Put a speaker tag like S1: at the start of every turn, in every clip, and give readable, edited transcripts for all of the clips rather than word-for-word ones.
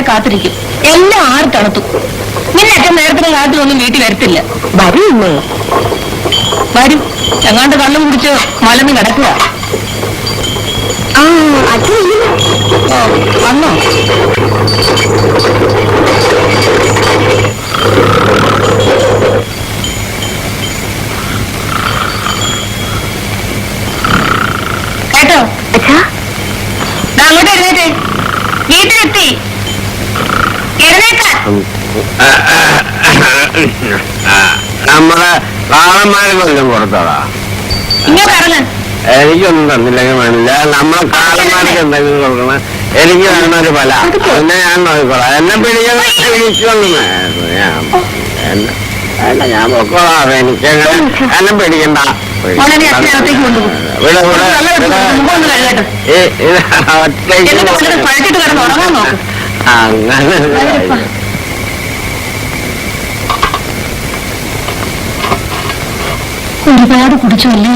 S1: കാത്തിരിക്കും. എല്ലാം ആറ് തണുത്തു. നിന്നൊക്കെ നേരത്തെ കാലത്തിലൊന്നും വീട്ടിൽ വരത്തില്ല.
S2: വരുന്നേ
S1: വരും. എങ്ങാണ്ട് കള്ളും കുടിച്ച് മലന്ന് കിടക്കുക. വന്നോ? കേട്ടോ അങ്ങോട്ട് എഴുന്നേറ്റേ. വീട്ടിലെത്തി. എഴുന്നേക്കാൻ
S3: നമ്മളെ കാളന്മാരെ കൊല്ലം പുറത്തോടാ.
S1: ഇങ്ങനെ പറഞ്ഞ
S3: എനിക്കൊന്നും തന്നില്ലെങ്കിൽ വേണില്ല. നമ്മളെ കാളന്മാർക്ക് എന്തെങ്കിലും കൊടുക്കണം. എനിക്ക് തന്നൊരു പല പിന്നെ ഞാൻ നോക്കിക്കോളാം. എന്നെ പിടിക്കൊന്നും അല്ല ഞാൻ പൊക്കോളാം. എനിക്ക് എന്നെ പിടിക്കണ്ട. അങ്ങനെ
S1: ഒരുപാട് കുടിച്ചല്ലേ?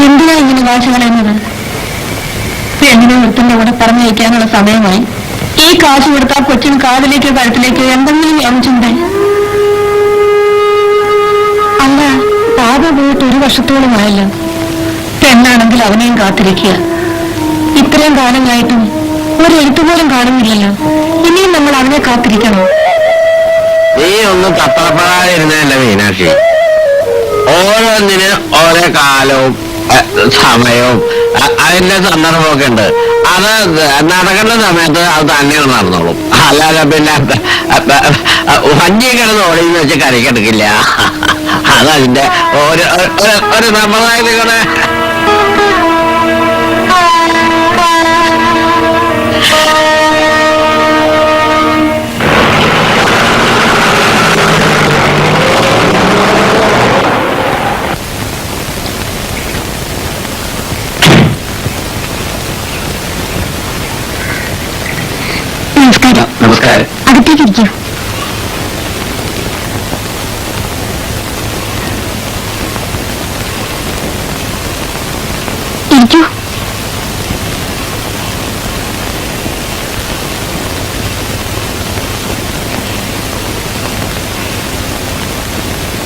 S1: എന്തിനാ ഇങ്ങനെ വാശി കളയുന്നത്? പെണ്ണിനെ ഒരുത്തന്റെ കൂടെ പറഞ്ഞയക്കാനുള്ള സമയമായി. ഈ കാശ് കൊടുത്താൽ കൊച്ചിന് കാതിലേക്കോ കഴുത്തിലേക്കോ എന്തെങ്കിലും എമിച്ചുണ്ടേ? അല്ല, പാത പോയിട്ട് 1 വർഷത്തോളമായല്ലോ. പെണ്ണാണെങ്കിൽ അവനെയും കാത്തിരിക്കുക. ഇത്രയും കാലങ്ങളായിട്ടും ഒരു എഴുത്തുപോലും കാണുന്നില്ലല്ലോ. ഇനിയും നമ്മൾ അവനെ കാത്തിരിക്കണം.
S3: നീ ഒന്നും തത്രപ്പെടാതിരുന്നല്ലേ മീനാക്ഷി. ഓരോന്നിന് ഓരോ കാലവും സമയവും അതിന്റെ സന്ദർഭമൊക്കെ ഉണ്ട്. അത് നടക്കേണ്ട സമയത്ത് അത് തന്നെ നടന്നോളും. അല്ലാതെ പിന്നെ വഞ്ചി കിടന്ന് ഓടിയെന്ന് വെച്ച് കരക്കെടുക്കില്ല. അതതിന്റെ ഒരു സമ്പ്രദായത്തിലൂടെ. നമസ്കാരം.
S1: അകത്തേക്കിരിക്കൂ. ഇരിക്കൂ.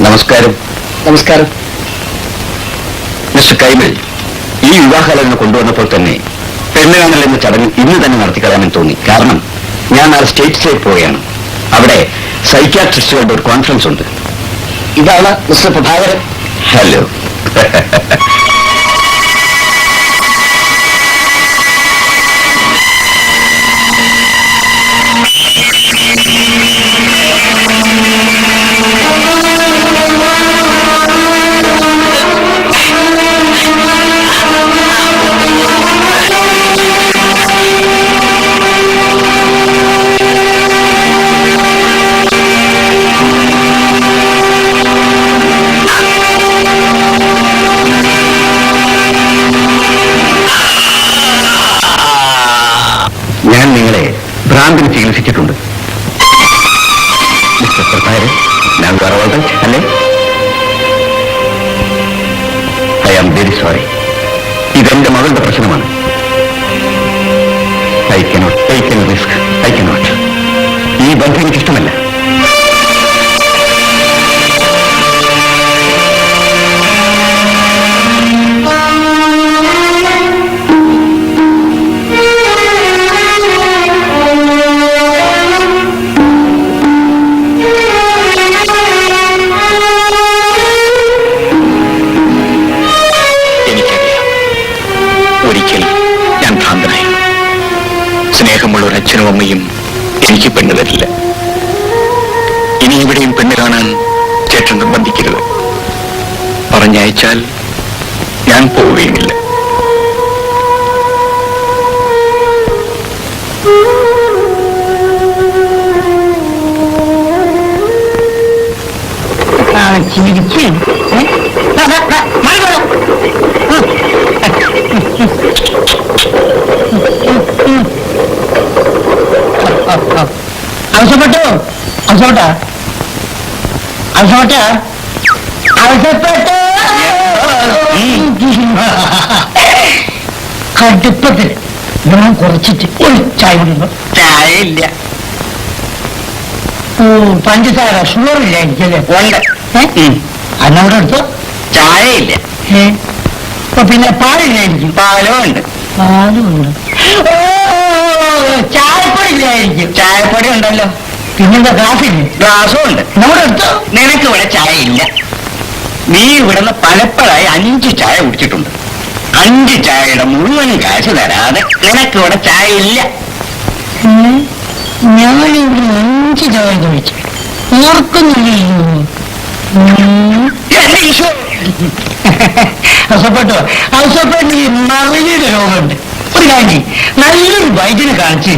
S3: നമസ്കാരം. നമസ്കാരം. മിസ്റ്റർ കൈമൽ, ഈ വിവാഹാലോചന കൊണ്ടുവന്നപ്പോൾ തന്നെ പെണ്ണ് കാണൽ എന്ന ചടങ്ങ് ഇന്ന് തന്നെ നടത്തിക്കളയാമെന്ന് തോന്നി. കാരണം ഞാൻ ആ സ്റ്റേറ്റ്സിലേക്ക് പോവുകയാണ്. അവിടെ സൈക്യാട്രിസ്റ്റുകളുടെ ഒരു കോൺഫറൻസ് ഉണ്ട്. ഇതാണ് മിസ്റ്റർ പ്രഭാകരൻ. ഹലോ. ഞാൻ നിങ്ങളെ ഭ്രാന്തിന് ചികിത്സിച്ചിട്ടുണ്ട്. മിസ്റ്റർ പ്രഭാകരൻ, ഞാൻ വേറെ അല്ലേ? I am very sorry. ഇതെന്റെ മകളുടെ പ്രശ്നമാണ്. I cannot take any risk. I cannot. ഈ ബന്ധം എനിക്കിഷ്ടമല്ല. സ്നേഹമുള്ള ഒരു അച്ഛനും അമ്മയും എനിക്ക് പെണ്ണ് തരില്ല. ഇനി ഇവിടെയും പെണ്ണ് കാണാൻ ചേട്ടൻ നിർബന്ധിക്കരുത്. പറഞ്ഞയച്ചാൽ ഞാൻ പോവുകയുമില്ല.
S1: ആവശ്യപ്പെട്ടു. ആവശ്യപ്പെട്ട ആവശ്യപ്പെട്ട ആവശ്യപ്പെട്ടു. കടുപ്പത്തിൽ ഞാൻ കുറച്ചിട്ട് ഒരു ചായ കുടിക്കുന്നു. ചായ
S3: ചായ ഇല്ല.
S2: പഞ്ചസാര ഷുഗർ ഇല്ല എനിക്കല്ലേ?
S3: ഉണ്ട്.
S2: അന്നവിടെ എടുത്തോ.
S3: ചായ ഇല്ല.
S2: അപ്പൊ പിന്നെ പാലില്ലായിരിക്കും.
S3: പാലും ഉണ്ട്.
S2: പാലും ഉണ്ട്. ഓ, ചായപ്പൊടി ഇല്ലായിരിക്കും.
S3: ചായപ്പൊടി ഉണ്ടല്ലോ.
S2: പിന്നെന്താ ഗ്ലാസ്സില്ലേ?
S3: ഗ്ലാസും ഉണ്ട്.
S2: നമ്മുടെ എടുത്തോ.
S3: നിനക്ക് ഇവിടെ ചായ ഇല്ല. നീ ഇവിടുന്ന് പലപ്പോഴായി 5 ചായ കുടിച്ചിട്ടുണ്ട്. 5 ചായയുടെ മുഴുവൻ കാശ് തരാതെ നിനക്ക് ഇവിടെ ചായ ഇല്ല.
S2: ഞാനിവിടെ 5 ചായ കഴിച്ചു. ഓർക്കുന്നില്ലല്ലോ.
S3: എന്റെ ഈശോ.
S2: അവസപ്പെട്ടു അവസപ്പെട്ട് മറിയുടെ രോഗമുണ്ട്. ഒരു കാര്യം, നല്ലൊരു വൈദ്യനെ കാണിച്ച്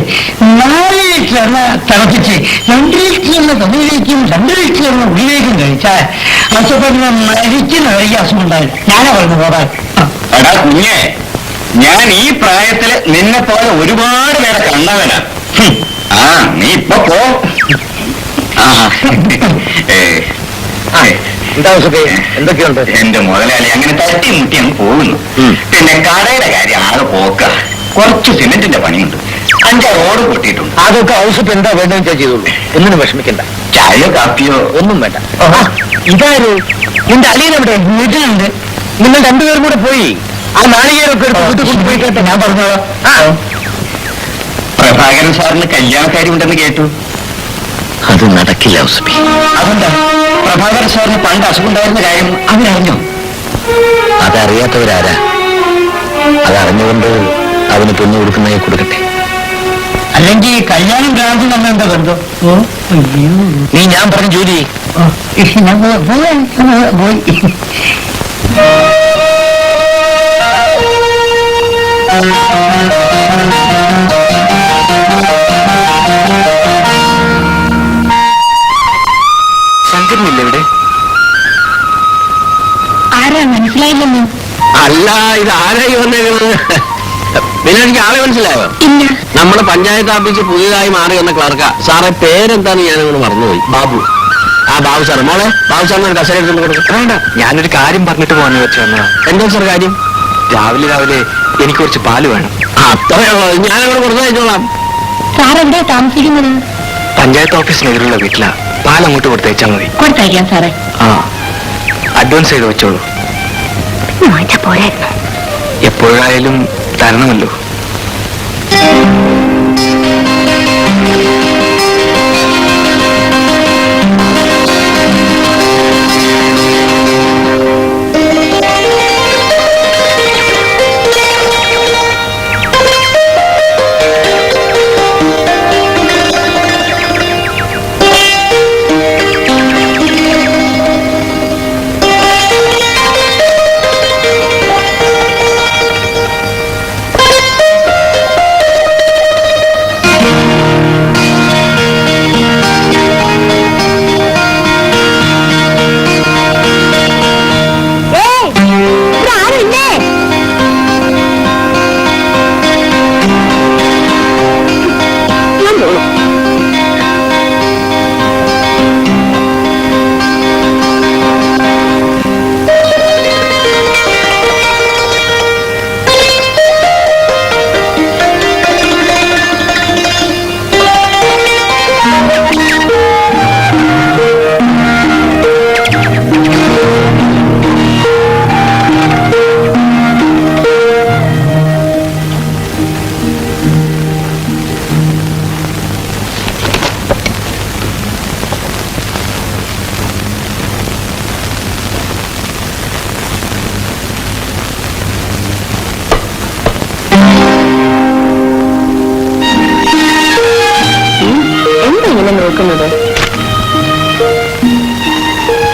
S2: 4 ലിറ്റർ എണ്ണ തിളപ്പിച്ച് 2 ലിറ്റർ എണ്ണ തൊഴിലേക്കും 2 ലിറ്റർ എണ്ണ ഉള്ളിലേക്കും കഴിച്ചാൽ അവസപ്പെട്ടിന് മരിക്കുന്ന വലിയ അസുഖം ഉണ്ടാവില്ല. ഞാനാ പറഞ്ഞു പോകാൻ.
S3: എടാ കുഞ്ഞെ, ഞാൻ ഈ പ്രായത്തില് നിന്നെ പോലെ ഒരുപാട് പേരെ കണ്ടവനാ. ആ നീ ഇപ്പൊ പോ.
S4: എന്താ എന്തൊക്കെയുണ്ട്?
S3: എന്റെ മുതലാളി അങ്ങനെ തട്ടിമുട്ടി അങ്ങ് പോകുന്നു. പിന്നെ കടയുടെ കാര്യം ആകെ പോക്ക. കുറച്ച് സിമെന്റിന്റെ പണിയുണ്ട്. 5 റോഡ് പൊട്ടിയിട്ടുണ്ട്.
S4: അതൊക്കെ ഔഷധം എന്താ വേണ്ടതെന്ന് വെച്ചാൽ ചെയ്തോളൂ. ഒന്നിനും വിഷമിക്കണ്ട.
S3: ചായയോ കാപ്പിയോ
S4: ഒന്നും വേണ്ട. ഇതാര്? നിന്റെ അളിയനെവിടെ? വീട്ടിലുണ്ട്. നിങ്ങൾ 2 പേരും കൂടെ പോയി ആ നാളികേരൊക്കെ പോയി കേട്ടോ. ഞാൻ പറഞ്ഞോളാം.
S3: പ്രഭാകരൻ സാറിന് കല്യാണക്കാരി ഉണ്ടെന്ന് കേട്ടു.
S4: അത് നടക്കില്ല ഔസഫി.
S3: അതെന്താ? പ്രഭാകരൻ സാറിന് പണ്ട് അസുഖം ഉണ്ടായിരുന്ന കാര്യം അവരറിഞ്ഞോ?
S4: അതറിയാത്തവരാരാ? അതറിഞ്ഞുകൊണ്ട് അവന് പെണ്ണ് കൊടുക്കുന്നതായി കൊടുക്കട്ടെ.
S2: അല്ലെങ്കിൽ കല്യാണം ഭ്രാന്തി നമ്മൾ എന്താ ബന്ധം?
S4: നീ ഞാൻ പറഞ്ഞ ജോലി
S2: പോയി.
S4: ശങ്കരനില്ല ഇവിടെ?
S1: ആരാ മനസ്സിലായില്ലെന്ന്?
S4: അല്ല, ഇത് ആരായി വന്നേക്കുന്നത്? പിന്നെ എനിക്ക് ആളെ മനസ്സിലായോ?
S1: ഇല്ല.
S4: നമ്മുടെ പഞ്ചായത്ത് ഓഫീസ് പുതിയതായി മാറി വന്ന ക്ലർക്കാ. സാറെ പേരെന്താന്ന് ഞാനങ്ങോട് മറന്നുപോയി. ബാബു. ആ ബാബു സാറ്. മോളെ ബാബു സാറിന് ഒരു കസേര എടുത്ത് കൊടുക്കും. വേണ്ട, ഞാനൊരു കാര്യം പറഞ്ഞിട്ട് പോകാന്ന് വെച്ച് വന്നതാ. എന്താ സാർ കാര്യം? രാവിലെ എനിക്ക് കുറച്ച് പാല് വേണം. അത്രയുള്ളൂ. ഞാനങ്ങോട് കൊടുത്തു വെച്ചോളാം.
S1: സാറെവിടെ താമസിക്കുന്നത്?
S4: പഞ്ചായത്ത് ഓഫീസിനെതിരുള്ള വീട്ടിലാ. പാൽ അങ്ങോട്ട് കൊടുത്തയച്ചാൽ മതി.
S1: കൊടുത്തയക്കാം സാറേ.
S4: ആ, അഡ്വാൻസ് ചെയ്ത് വെച്ചോളൂ.
S1: പോരായിരുന്നു.
S4: എപ്പോഴായാലും തരണമല്ലോ.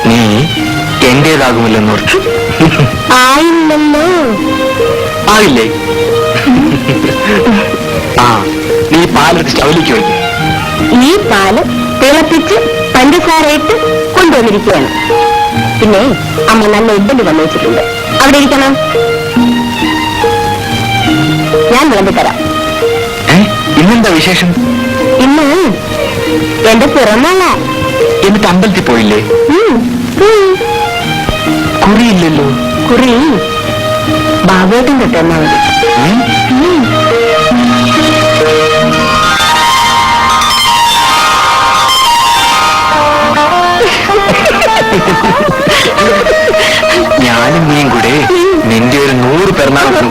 S4: നീ എന്റേതാകുമല്ലോന്നോർത്തു.
S1: ആയില്ലല്ലോ.
S4: ആയില്ലേ? ആ, നീ പാലെടുത്ത് സ്റ്റൗവിലേക്ക് വയ്ക്കും.
S1: ഈ പാല് തിളപ്പിച്ച് പഞ്ചസാരയിട്ട് കൊണ്ടുവന്നിരിക്കുകയാണ്. പിന്നെ അമ്മ നല്ല ഇഡ്ഡലി വന്നു വെച്ചിട്ടുണ്ട്. അവിടെ ഇരിക്കണം. ഞാൻ വിളമ്പി തരാം.
S4: ഇന്നെന്താ വിശേഷം?
S1: ഇന്ന് എന്റെ പിറന്നാള.
S4: എന്നിട്ട് അമ്പലത്തിൽ പോയില്ലേ? കുറിയില്ലല്ലോ.
S1: കുറി ബാബുവേട്ടൻ തൊട്ടെന്നാ മതി.
S4: എറണാകുളം